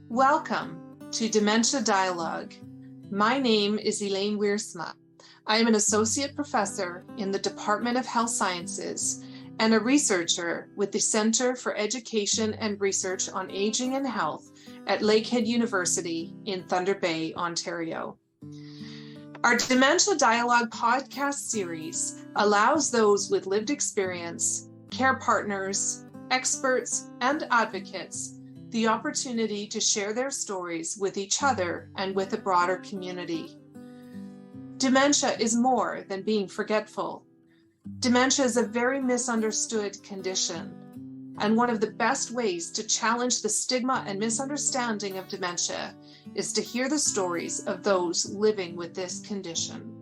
Welcome to Dementia Dialogue. My name is Elaine Wiersma. I am an associate professor in the Department of Health Sciences and a researcher with the Center for Education and Research on Aging and Health at Lakehead University in Thunder Bay, Ontario. Our Dementia Dialogue podcast series allows those with lived experience, care partners, experts, and advocates the opportunity to share their stories with each other and with a broader community. Dementia is more than being forgetful. Dementia is a very misunderstood condition, and one of the best ways to challenge the stigma and misunderstanding of dementia is to hear the stories of those living with this condition.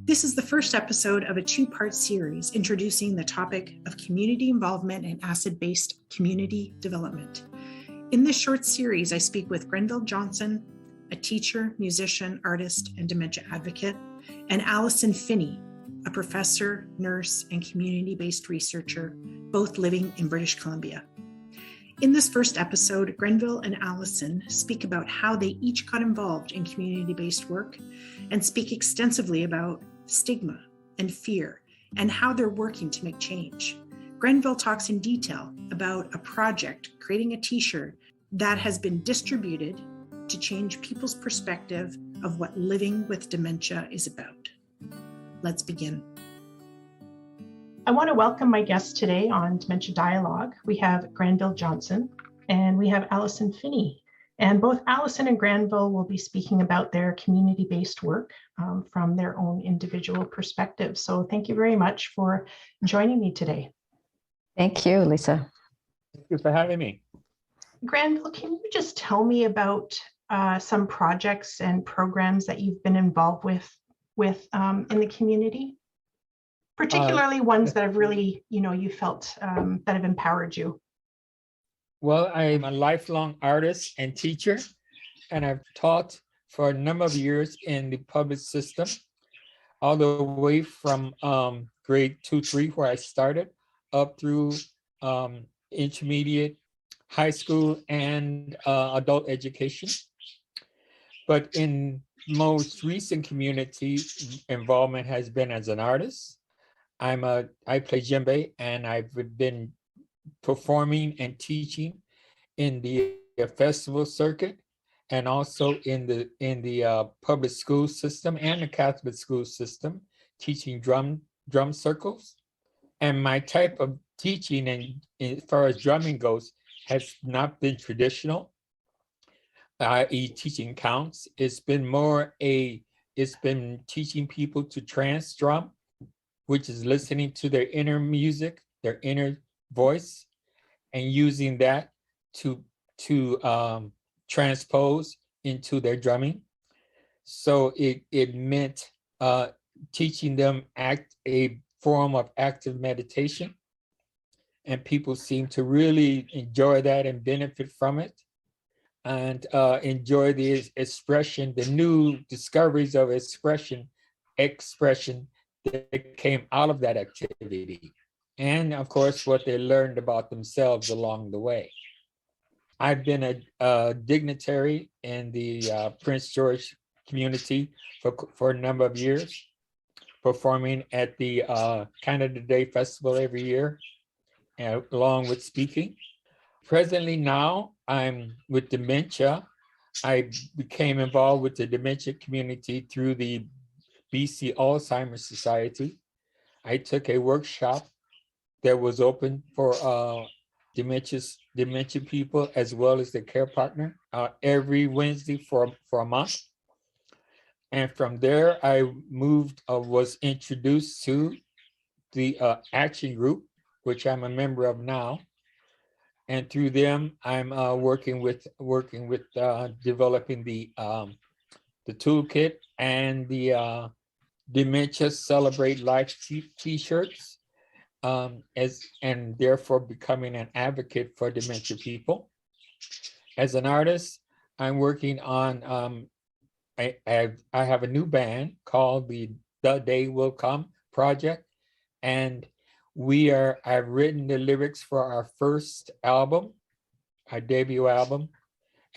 This is the first episode of a two-part series introducing the topic of community involvement and asset-based community development. In this short series, I speak with Grenville Johnson, a teacher, musician, artist, and dementia advocate, and Alison Phinney, a professor, nurse, and community-based researcher, both living in British Columbia. In this first episode, Grenville and Alison speak about how they each got involved in community-based work and speak extensively about stigma and fear and how they're working to make change. Grenville talks in detail about a project creating a t-shirt that has been distributed to change people's perspective of what living with dementia is about. Let's begin. I want to welcome my guests today on Dementia Dialogue. We have Grenville Johnson and we have Alison Phinney. And both Alison and Grenville will be speaking about their community-based work from their own individual perspectives. So thank you very much for joining me today. Thank you, Lisa. Thank you for having me. Grenville, can you just tell me about some projects and programs that you've been involved with in the community, particularly ones that have really, you felt that have empowered you? Well, I'm a lifelong artist and teacher, and I've taught for a number of years in the public system, all the way from grade 2-3, where I started, up through intermediate, high school, and adult education. But in most recent community involvement has been as an artist. I play djembe, and I've been performing and teaching in the festival circuit, and also in the public school system and the Catholic school system, teaching drum circles. And my type of teaching, and as far as drumming goes, has not been traditional, i.e. teaching counts. It's been teaching people to trance drum, which is listening to their inner music, their inner voice, and using that to transpose into their drumming. So it meant teaching them a form of active meditation, and people seem to really enjoy that and benefit from it, and enjoy the expression, the new discoveries of expression that came out of that activity, and of course what they learned about themselves along the way. I've been a dignitary in the Prince George community for a number of years, performing at the Canada Day Festival every year, along with speaking. Presently now, I'm with dementia. I became involved with the dementia community through the BC Alzheimer's Society. I took a workshop that was open for dementia people as well as their care partner every Wednesday for a month. And from there, I was introduced to the action group, which I'm a member of now. And through them, I'm working with developing the Toolkit and the Dementia Celebrate Life t-shirts, and therefore becoming an advocate for dementia people. As an artist, I'm working on I have a new band called the Day Will Come project, and I've written the lyrics for our first album, our debut album,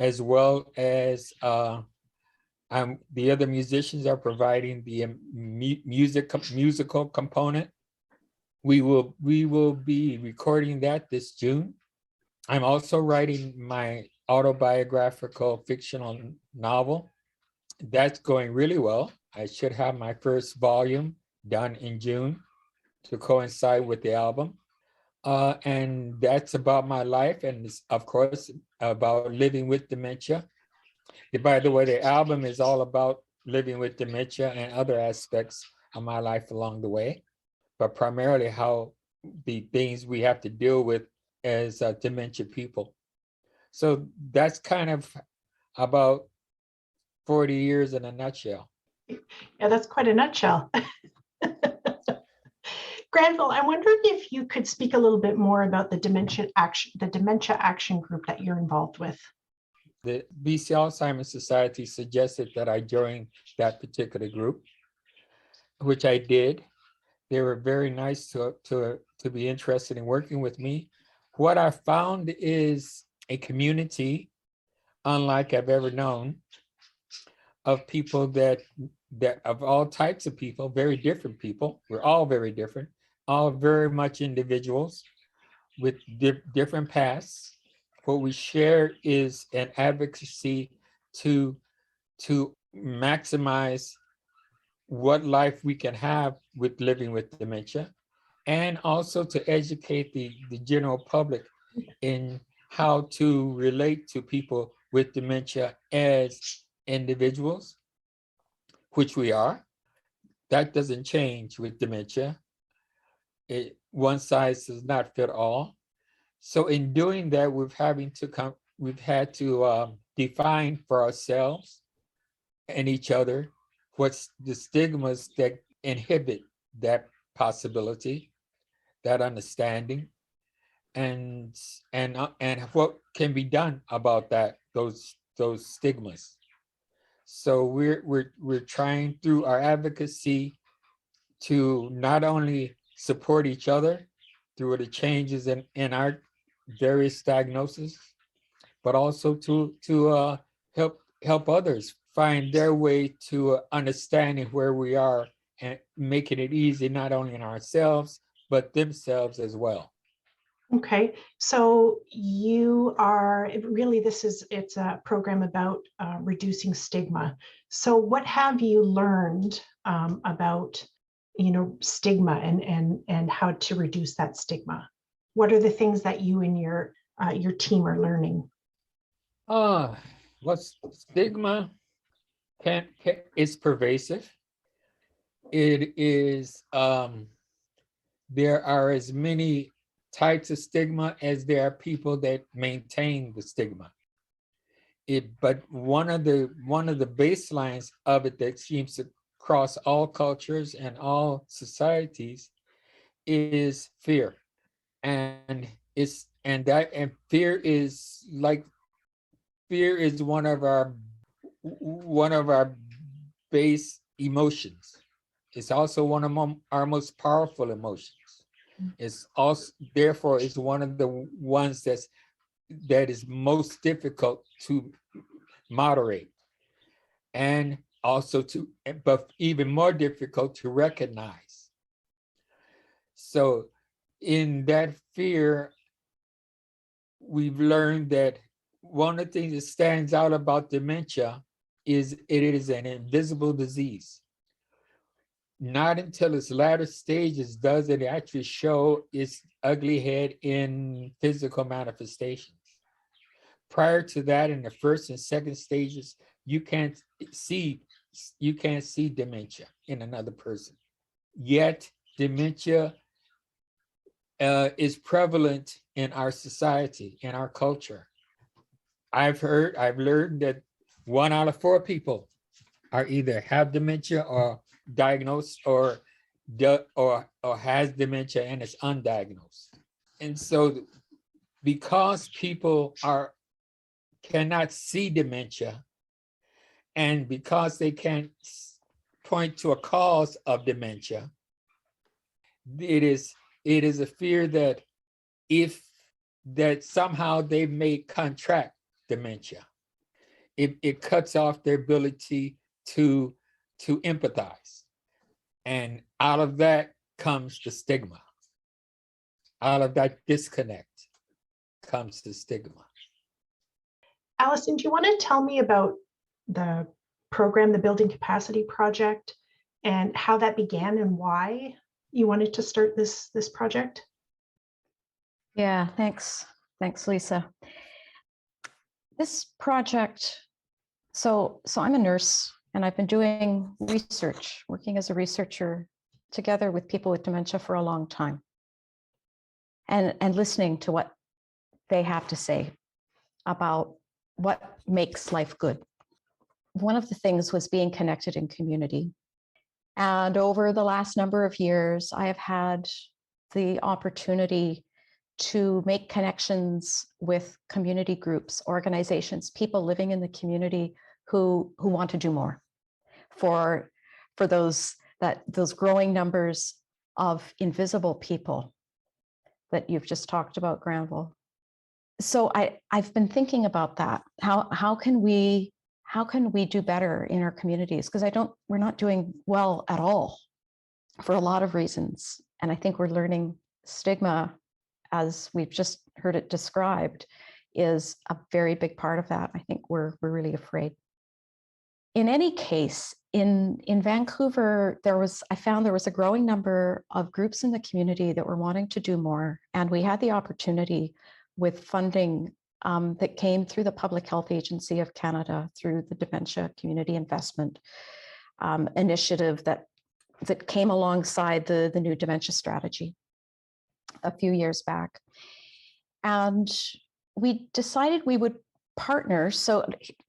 as well as the other musicians are providing the musical component. We will be recording that this June. I'm also writing my autobiographical fictional novel. That's going really well. I should have my first volume done in June to coincide with the album. And that's about my life, and it's, of course, about living with dementia. By the way, the album is all about living with dementia and other aspects of my life along the way, but primarily how the things we have to deal with as dementia people. So that's kind of about 40 years in a nutshell. Yeah, that's quite a nutshell. Grenville, I'm wondering if you could speak a little bit more about the dementia action group that you're involved with. The BC Alzheimer's Society suggested that I join that particular group, which I did. They were very nice to be interested in working with me. What I found is a community unlike I've ever known of people that of all types of people, very different people. We're all very different, all very much individuals with different paths. What we share is an advocacy to maximize what life we can have with living with dementia, and also to educate the general public in how to relate to people with dementia as individuals, which we are. That doesn't change with dementia. One size does not fit all. So in doing that, we've had to define for ourselves and each other what's the stigmas that inhibit that possibility, that understanding, and what can be done about those stigmas. So we're trying through our advocacy to not only support each other through the changes in our various diagnoses, but also to help others find their way to understanding where we are and making it easy not only in ourselves but themselves as well. Okay, so you are really, it's a program about reducing stigma. So what have you learned about stigma and how to reduce that stigma? What are the things that you and your team are learning? What's stigma is pervasive. It is there are as many types of stigma as there are people that maintain the stigma. But one of the baselines of it that seems to cross all cultures and all societies is fear, and fear is one of our base emotions. It's also one of our most powerful emotions. It's also, therefore, is one of the ones that is most difficult to moderate, and also but even more difficult to recognize. So in that fear, we've learned that one of the things that stands out about dementia is it is an invisible disease. Not until its latter stages does it actually show its ugly head in physical manifestations. Prior to that, in the first and second stages, you can't see dementia in another person. Yet dementia is prevalent in our society, in our culture. I've learned that 1 out of 4 people are either have dementia or diagnosed or has dementia and is undiagnosed. And so because people cannot see dementia, and because they can't point to a cause of dementia, it is a fear that somehow they may contract dementia. it cuts off their ability to empathize. And out of that comes the stigma. Out of that disconnect comes the stigma. Alison, do you want to tell me about the program, the Building Capacity Project, and how that began and why you wanted to start this project? Yeah, thanks. Thanks, Lisa. This project, so I'm a nurse and I've been doing research, working as a researcher together with people with dementia for a long time, and listening to what they have to say about what makes life good. One of the things was being connected in community. And over the last number of years, I have had the opportunity to make connections with community groups, organizations, people living in the community who want to do more for those growing numbers of invisible people that you've just talked about, Grenville. So I've been thinking about that. How can we do better in our communities? Because we're not doing well at all for a lot of reasons. And I think we're learning stigma, as we've just heard it described, is a very big part of that. I think we're really afraid. In any case, in Vancouver, I found there was a growing number of groups in the community that were wanting to do more. And we had the opportunity with funding that came through the Public Health Agency of Canada, through the Dementia Community Investment Initiative that came alongside the new dementia strategy a few years back. And we decided we would partner. So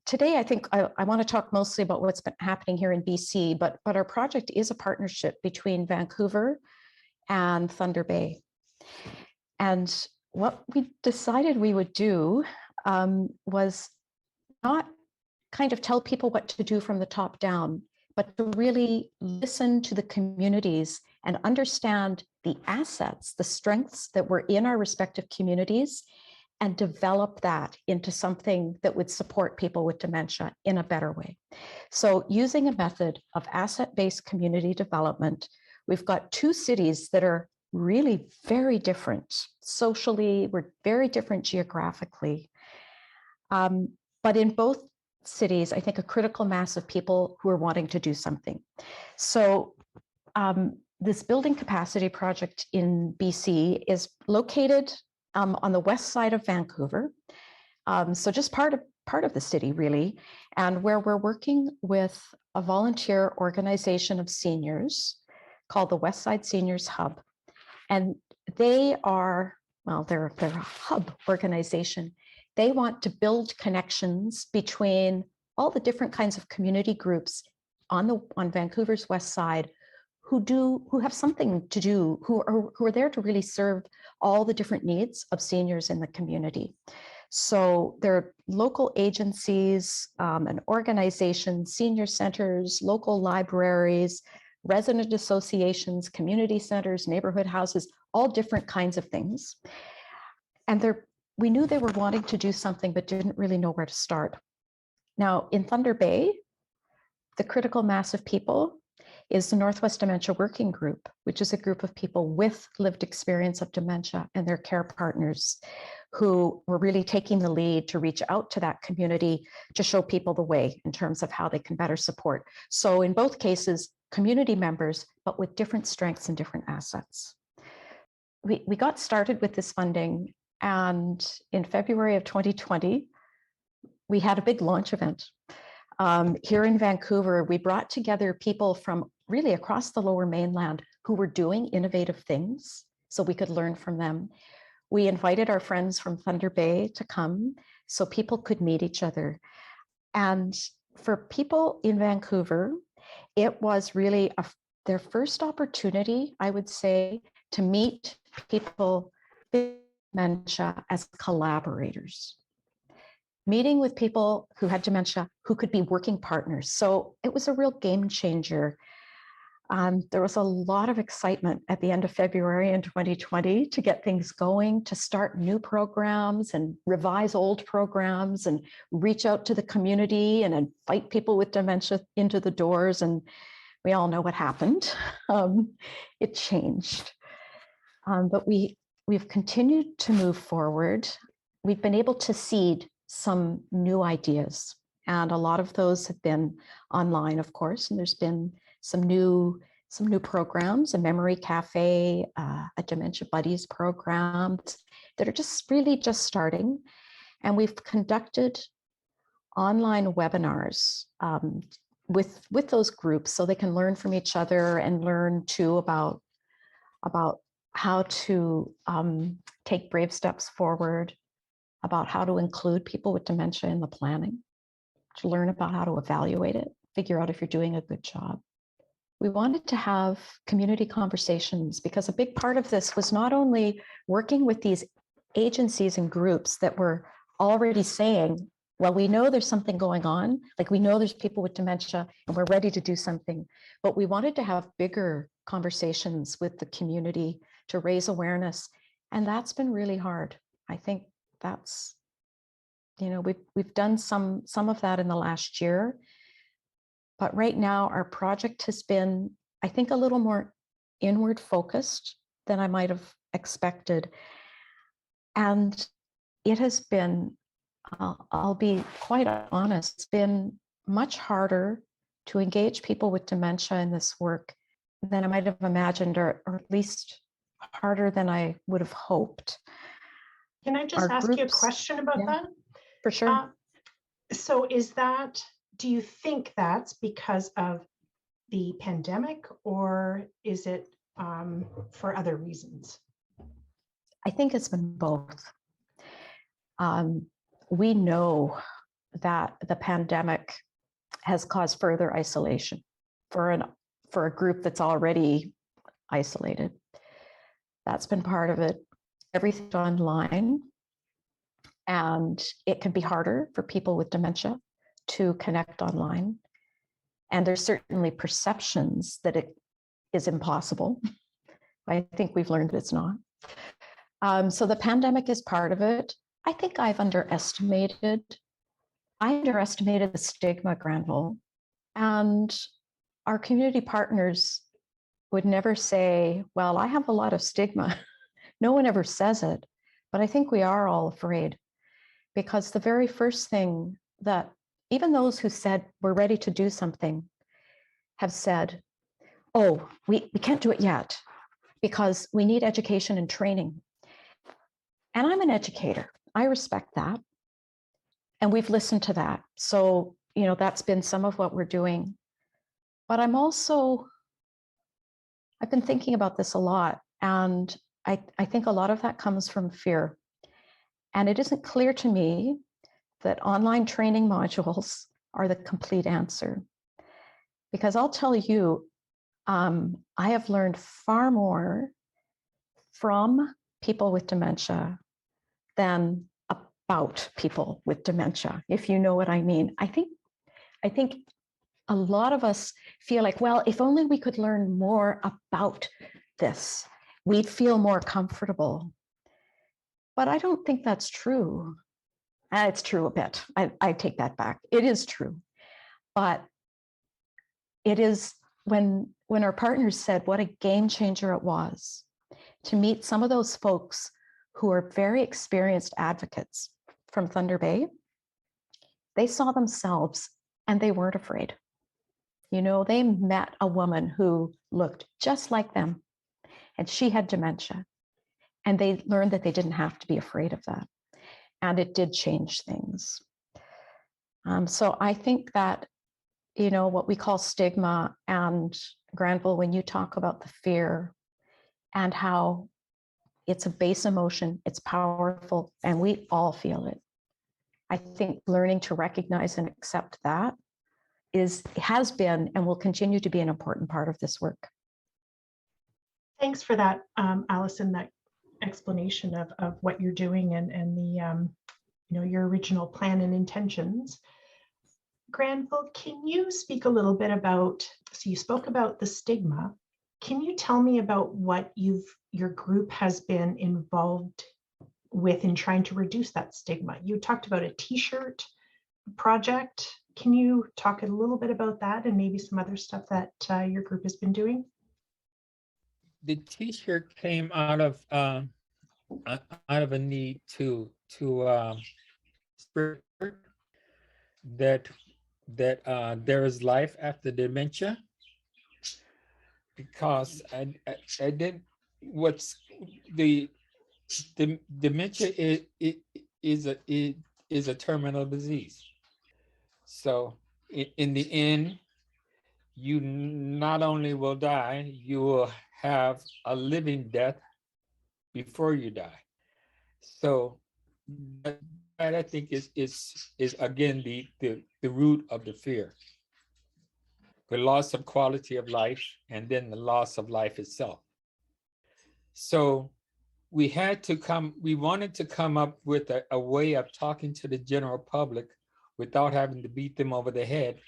today, I think I want to talk mostly about what's been happening here in BC, but our project is a partnership between Vancouver and Thunder Bay. And what we decided we would do was not kind of tell people what to do from the top down, but to really listen to the communities and understand the assets, the strengths that were in our respective communities, and develop that into something that would support people with dementia in a better way. So using a method of asset-based community development, we've got two cities that are really very different socially, we're very different geographically. But in both cities, I think a critical mass of people who are wanting to do something. So this building capacity project in BC is located on the west side of Vancouver. So just part of the city, really, and where we're working with a volunteer organization of seniors called the Westside Seniors Hub. And they're a hub organization. They want to build connections between all the different kinds of community groups on Vancouver's west side who have something to do, who are there to really serve all the different needs of seniors in the community. So there are local agencies and organizations, senior centers, local libraries, resident associations, community centers, neighborhood houses, all different kinds of things. And we knew they were wanting to do something, but didn't really know where to start. Now, in Thunder Bay, the critical mass of people is the Northwest Dementia Working Group, which is a group of people with lived experience of dementia and their care partners who were really taking the lead to reach out to that community to show people the way in terms of how they can better support. So in both cases, community members, but with different strengths and different assets. We got started with this funding, and in February of 2020, we had a big launch event. Here in Vancouver, we brought together people from really across the Lower Mainland who were doing innovative things, so we could learn from them. We invited our friends from Thunder Bay to come so people could meet each other. And for people in Vancouver, it was really their first opportunity, I would say, to meet people with dementia as collaborators. Meeting with people who had dementia who could be working partners. So it was a real game changer. There was a lot of excitement at the end of February in 2020 to get things going, to start new programs and revise old programs and reach out to the community and invite people with dementia into the doors. And we all know what happened. It changed. But we've continued to move forward. We've been able to seed some new ideas, and a lot of those have been online, of course, and there's been some new programs, a memory cafe, a Dementia Buddies program that are just really just starting. And we've conducted online webinars with those groups so they can learn from each other and learn too about how to take brave steps forward, about how to include people with dementia in the planning, to learn about how to evaluate it, figure out if you're doing a good job. We wanted to have community conversations because a big part of this was not only working with these agencies and groups that were already saying, well, we know there's something going on, like we know there's people with dementia and we're ready to do something, but we wanted to have bigger conversations with the community to raise awareness. And that's been really hard. I think that's, we've done some of that in the last year. But right now, our project has been, I think, a little more inward focused than I might have expected. And it has been, I'll be quite honest, it's been much harder to engage people with dementia in this work than I might have imagined, or at least harder than I would have hoped. Can I just ask you a question about that? For sure. So do you think that's because of the pandemic, or is it for other reasons? I think it's been both. We know that the pandemic has caused further isolation for a group that's already isolated. That's been part of it. Everything's online, and it can be harder for people with dementia to connect online. And there's certainly perceptions that it is impossible. I think we've learned it's not. So the pandemic is part of it. I think I underestimated the stigma, Grenville. And our community partners would never say, well, I have a lot of stigma. No one ever says it, but I think we are all afraid, because the very first thing that even those who said we're ready to do something have said, oh, we can't do it yet because we need education and training. And I'm an educator. I respect that. And we've listened to that. So, that's been some of what we're doing. But I've been thinking about this a lot. And I think a lot of that comes from fear. And it isn't clear to me that online training modules are the complete answer. Because I'll tell you, I have learned far more from people with dementia than about people with dementia, if you know what I mean. I think a lot of us feel like, well, if only we could learn more about this, we'd feel more comfortable. But I don't think that's true. It's true a bit. I take that back. It is true. But it is when our partners said what a game changer it was to meet some of those folks who are very experienced advocates from Thunder Bay. They saw themselves and they weren't afraid. They met a woman who looked just like them, and she had dementia. And they learned that they didn't have to be afraid of that. And it did change things. So I think that, what we call stigma, and Grenville, when you talk about the fear and how it's a base emotion, it's powerful, and we all feel it. I think learning to recognize and accept that has been and will continue to be an important part of this work. Thanks for that, Alison, that explanation of what you're doing and the your original plan and intentions. Grenville, can you speak a little bit about, so you spoke about the stigma. Can you tell me about what your group has been involved with in trying to reduce that stigma? You talked about a t-shirt project. Can you talk a little bit about that and maybe some other stuff that your group has been doing? The t-shirt came out of a need to spread that there is life after dementia, because I did what's the dementia is a terminal disease. So in the end, you not only will die, you will have a living death before you die. So that I think is again the root of the fear. The loss of quality of life, and then the loss of life itself. So we wanted to come up with a way of talking to the general public without having to beat them over the head,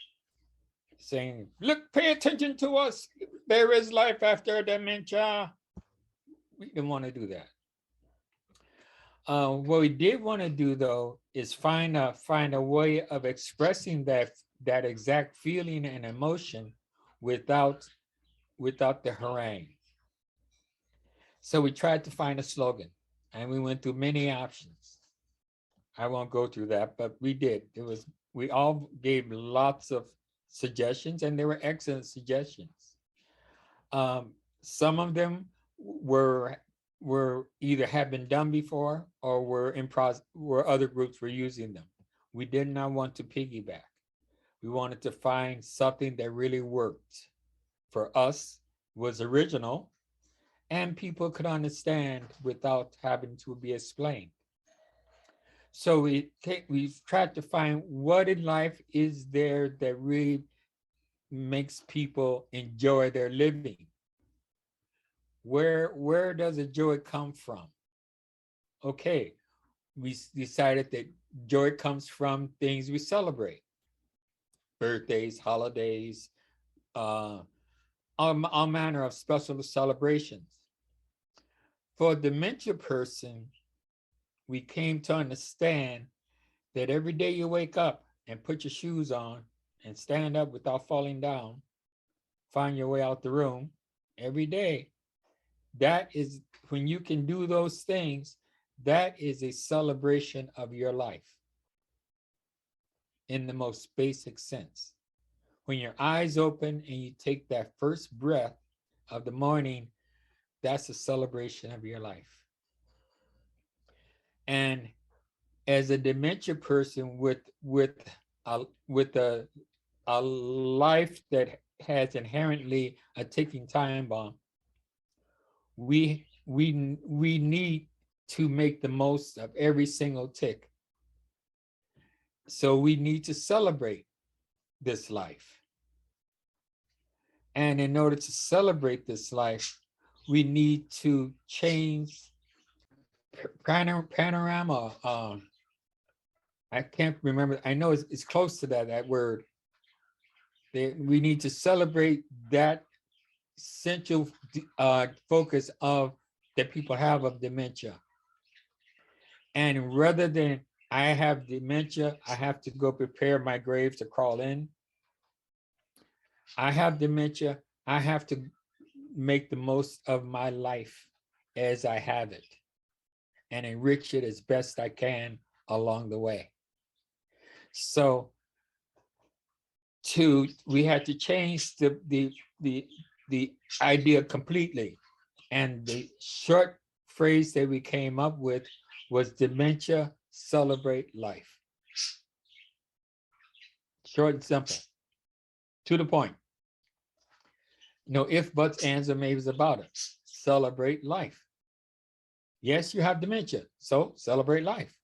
saying, look, pay attention to us. There is life after dementia. We didn't want to do that. What we did want to do, though, is find a way of expressing that exact feeling and emotion without the harangue. So we tried to find a slogan, and we went through many options. I won't go through that, but we did. We all gave lots of suggestions, and they were excellent suggestions. Some of them were either had been done before or were other groups were using them. We did not want to piggyback. We wanted to find something that really worked for us, was original, and people could understand without having to be explained. So we tried to find what in life is there that really makes people enjoy their living. Where does the joy come from? Okay, we decided that joy comes from things we celebrate. Birthdays, holidays, all manner of special celebrations. For a dementia person, we came to understand that every day you wake up and put your shoes on and stand up without falling down, find your way out the room every day, that is, when you can do those things, that is a celebration of your life in the most basic sense. When your eyes open and you take that first breath of the morning, that's a celebration of your life. And as a dementia person with a life that has inherently a ticking time bomb, we need to make the most of every single tick. So we need to celebrate this life. And in order to celebrate this life, we need to change panorama. I can't remember. I know it's close to that word. We need to celebrate that central focus of that people have of dementia. And rather than I have dementia, I have to go prepare my grave to crawl in. I have dementia, I have to make the most of my life as I have it and enrich it as best I can along the way. So we had to change the idea completely. And the short phrase that we came up with was dementia, celebrate life. Short and simple, to the point. No ifs, buts, ands, or maybes about it. Celebrate life. Yes, you have dementia, so celebrate life.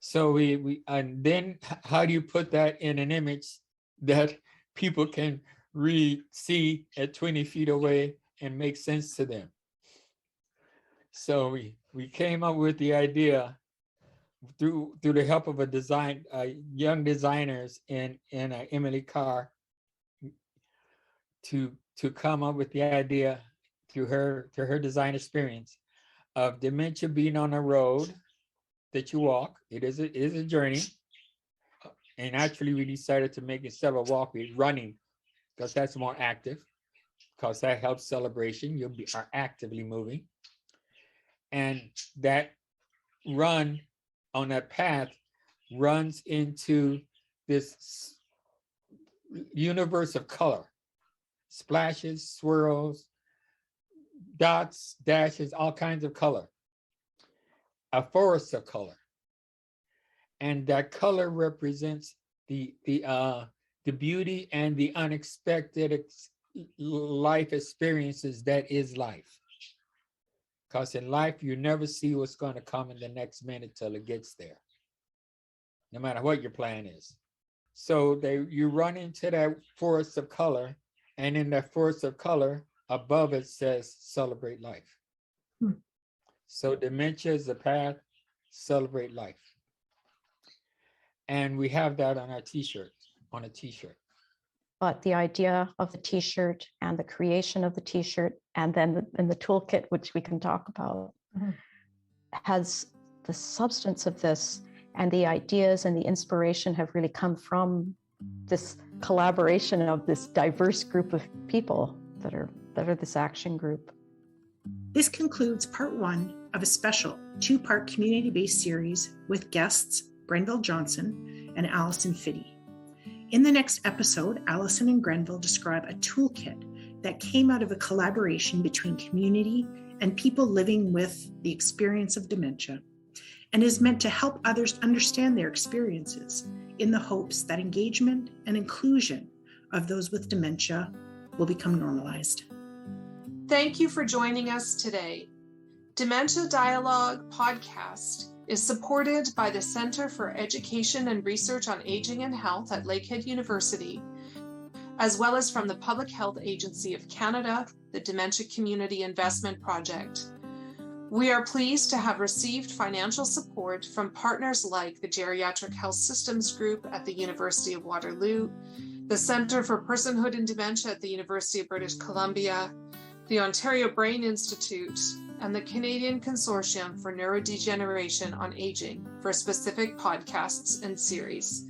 So we and then how do you put that in an image that people can read, see at 20 feet away and make sense to them? So we came up with the idea through the help of young designers in Emily Carr, to come up with the idea through her design experience of dementia being on a road that you walk. It is a journey. And actually we decided to make instead of walking, running, because that's more active, because that helps celebration. You are actively moving. And that run on that path runs into this universe of color, splashes, swirls, dots, dashes, all kinds of color, a forest of color. And that color represents the beauty and the unexpected life experiences that is life. Because in life, you never see what's going to come in the next minute till it gets there, no matter what your plan is. So you run into that forest of color, and in that forest of color, above it says, celebrate life. So dementia is the path, celebrate life. And we have that on our t-shirt, on a t-shirt. But the idea of the t-shirt and the creation of the t-shirt, and then in the toolkit, which we can talk about, has the substance of this, and the ideas and the inspiration have really come from this collaboration of this diverse group of people that are this action group. This concludes part 1 of a special 2-part community-based series with guests Grenville Johnson and Alison Phinney. In the next episode, Alison and Grenville describe a toolkit that came out of a collaboration between community and people living with the experience of dementia, and is meant to help others understand their experiences in the hopes that engagement and inclusion of those with dementia will become normalized. Thank you for joining us today. Dementia Dialogue podcast is supported by the Center for Education and Research on Aging and Health at Lakehead University, as well as from the Public Health Agency of Canada, the Dementia Community Investment Project. We are pleased to have received financial support from partners like the Geriatric Health Systems Group at the University of Waterloo, the Centre for Personhood and Dementia at the University of British Columbia, the Ontario Brain Institute, and the Canadian Consortium for Neurodegeneration on Aging for specific podcasts and series.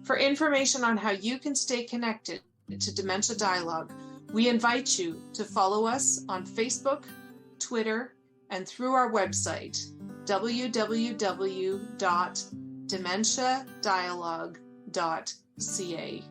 For information on how you can stay connected to Dementia Dialogue, we invite you to follow us on Facebook, Twitter, and through our website, www.dementiadialogue.ca.